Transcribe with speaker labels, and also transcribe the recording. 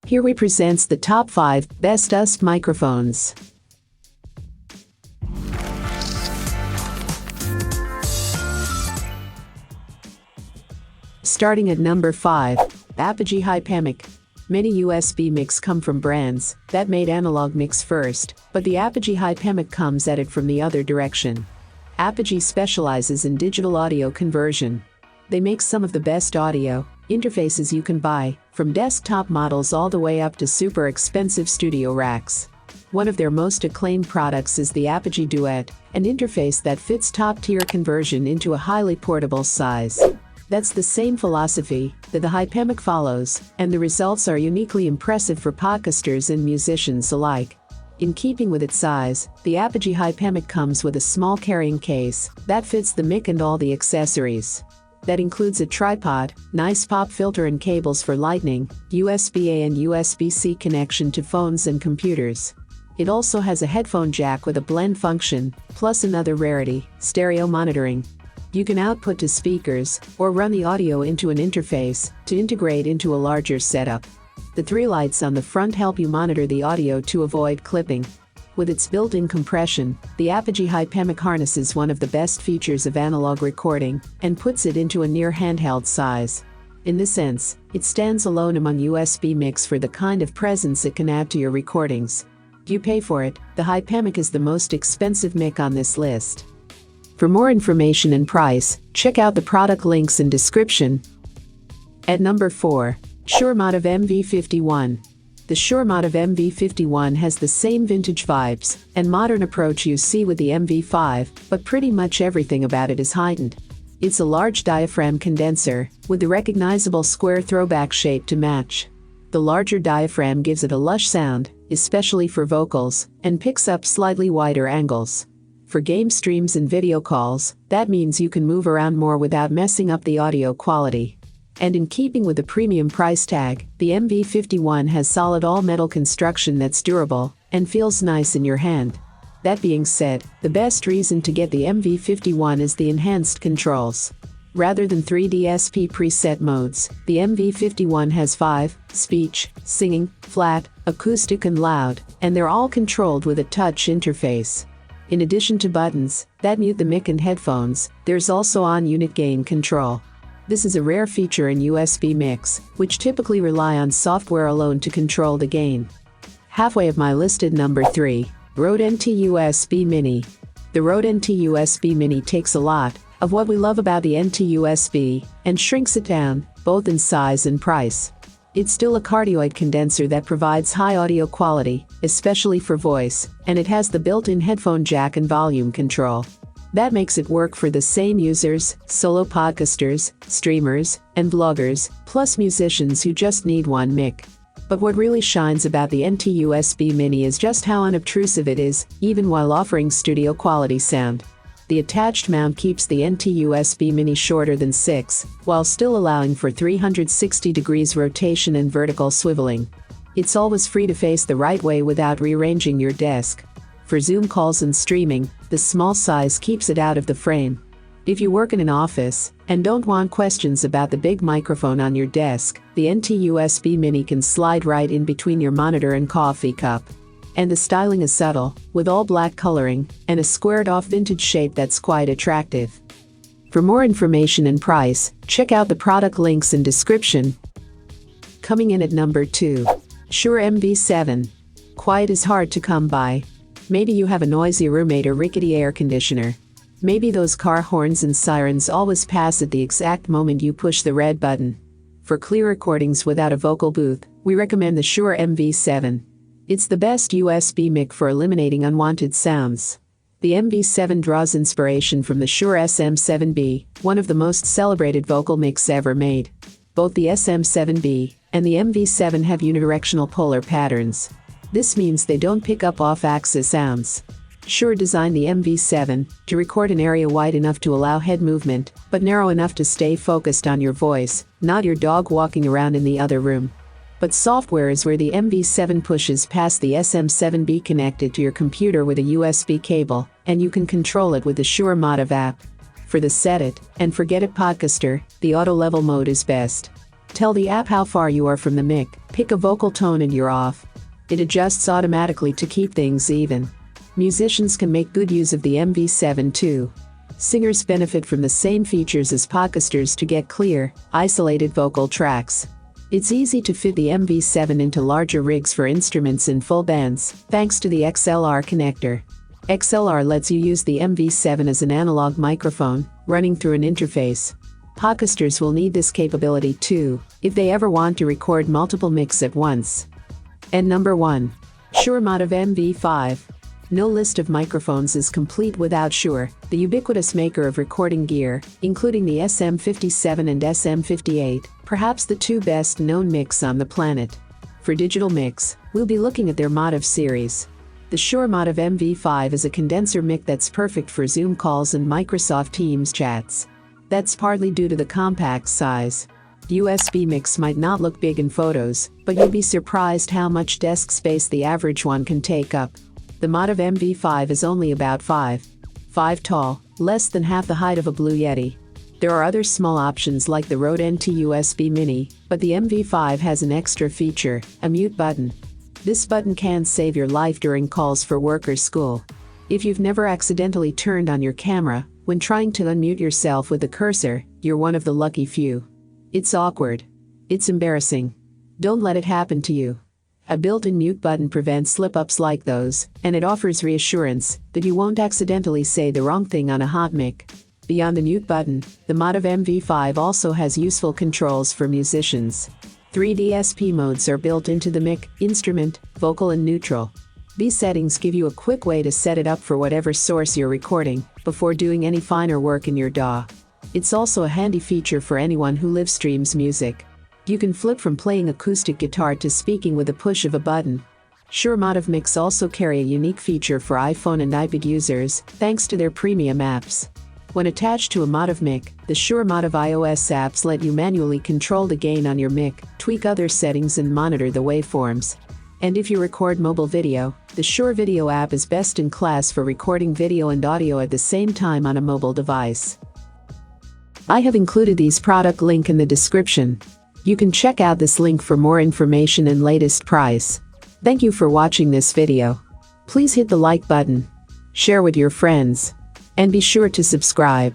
Speaker 1: Here we presents the top 5 best US microphones. Starting at number 5, Apogee HypeMiC. Many USB mics come from brands that made analog mix first, but the Apogee HypeMiC comes at it from the other direction. Apogee specializes in digital audio conversion. They make some of the best audio interfaces you can buy, from desktop models all the way up to super expensive studio racks. One of their most acclaimed products is the Apogee Duet, an interface that fits top-tier conversion into a highly portable size. That's the same philosophy that the HypeMiC follows, and the results are uniquely impressive for podcasters and musicians alike. In keeping with its size, the Apogee HypeMiC comes with a small carrying case that fits the mic and all the accessories. That includes a tripod, nice pop filter and cables for Lightning, USB-A and USB-C connection to phones and computers. It also has a headphone jack with a blend function, plus another rarity, stereo monitoring. You can output to speakers, or run the audio into an interface to integrate into a larger setup. The 3 lights on the front help you monitor the audio to avoid clipping. With its built-in compression, the Apogee HypeMiC harnesses one of the best features of analog recording and puts it into a near handheld size. In this sense, it stands alone among USB mics for the kind of presence it can add to your recordings. You pay for it, the HypeMiC is the most expensive mic on this list. For more information and price, check out the product links in description. At number 4, Shure MOTIV MV7. The Shure MOTIV MV7 has the same vintage vibes and modern approach you see with the MV5, but pretty much everything about it is heightened. It's a large diaphragm condenser, with the recognizable square throwback shape to match. The larger diaphragm gives it a lush sound, especially for vocals, and picks up slightly wider angles. For game streams and video calls, that means you can move around more without messing up the audio quality. And in keeping with the premium price tag, the MV7 has solid all-metal construction that's durable and feels nice in your hand. That being said, the best reason to get the MV7 is the enhanced controls. Rather than 3 DSP preset modes, the MV7 has 5: speech, singing, flat, acoustic and loud, and they're all controlled with a touch interface. In addition to buttons that mute the mic and headphones, there's also on-unit gain control. This is a rare feature in USB mics, which typically rely on software alone to control the gain. Halfway of my list at number 3, RØDE NT USB Mini. The RØDE NT USB Mini takes a lot of what we love about the NT USB and shrinks it down, both in size and price. It's still a cardioid condenser that provides high audio quality, especially for voice, and it has the built-in headphone jack and volume control. That makes it work for the same users, solo podcasters, streamers, and vloggers, plus musicians who just need one mic. But what really shines about the NT USB Mini is just how unobtrusive it is, even while offering studio quality sound. The attached mount keeps the NT USB Mini shorter than 6, while still allowing for 360 degrees rotation and vertical swiveling. It's always free to face the right way without rearranging your desk. For Zoom calls and streaming, the small size keeps it out of the frame. If you work in an office and don't want questions about the big microphone on your desk, the NT USB Mini can slide right in between your monitor and coffee cup. And the styling is subtle, with all black coloring and a squared-off vintage shape that's quite attractive. For more information and price, check out the product links in description. Coming in at number 2, Shure MV7. Quiet is hard to come by. Maybe you have a noisy roommate or rickety air conditioner. Maybe those car horns and sirens always pass at the exact moment you push the red button. For clear recordings without a vocal booth, we recommend the Shure MV7. It's the best USB mic for eliminating unwanted sounds. The MV7 draws inspiration from the Shure SM7B, one of the most celebrated vocal mics ever made. Both the SM7B and the MV7 have unidirectional polar patterns. This means they don't pick up off-axis sounds. Shure designed the MV7 to record an area wide enough to allow head movement, but narrow enough to stay focused on your voice, not your dog walking around in the other room. But software is where the MV7 pushes past the SM7B connected to your computer with a USB cable, and you can control it with the Shure MOTIV app. For the set it and forget it podcaster, the auto level mode is best. Tell the app how far you are from the mic, Pick a vocal tone and you're off. It adjusts automatically to keep things even. Musicians can make good use of the MV7 too. Singers benefit from the same features as podcasters to get clear, isolated vocal tracks. It's easy to fit the MV7 into larger rigs for instruments and full bands, thanks to the XLR connector. XLR lets you use the MV7 as an analog microphone, running through an interface. Podcasters will need this capability too, if they ever want to record multiple mics at once. And number 1. Shure MOTIV MV5. No list of microphones is complete without Shure, the ubiquitous maker of recording gear, including the SM57 and SM58, perhaps the two best-known mics on the planet. For digital mix, we'll be looking at their MOTIV series. The Shure MOTIV MV5 is a condenser mic that's perfect for Zoom calls and Microsoft Teams chats. That's partly due to the compact size. USB mics might not look big in photos, but you'll be surprised how much desk space the average one can take up. The MOTIV MV5 is only about 5'5" tall, less than half the height of a Blue Yeti. There are other small options like the RØDE NT USB Mini, but the MV5 has an extra feature, a mute button. This button can save your life during calls for work or school. If you've never accidentally turned on your camera when trying to unmute yourself with the cursor, you're one of the lucky few. It's awkward. It's embarrassing. Don't let it happen to you. A built-in mute button prevents slip-ups like those, and it offers reassurance that you won't accidentally say the wrong thing on a hot mic. Beyond the mute button, the MOTIV MV5 also has useful controls for musicians. 3 DSP modes are built into the mic: instrument, vocal and neutral. These settings give you a quick way to set it up for whatever source you're recording, before doing any finer work in your DAW. It's also a handy feature for anyone who live streams music. You can flip from playing acoustic guitar to speaking with a push of a button. Shure MOTIV mics also carry a unique feature for iPhone and iPad users, thanks to their premium apps. When attached to a MOTIV mic, the Shure MOTIV iOS apps let you manually control the gain on your mic, tweak other settings and monitor the waveforms. And if you record mobile video, the Shure Video app is best in class for recording video and audio at the same time on a mobile device. I have included these product link in the description. You can check out this link for more information and latest price. Thank you for watching this video. Please hit the like button, share with your friends, and be sure to subscribe.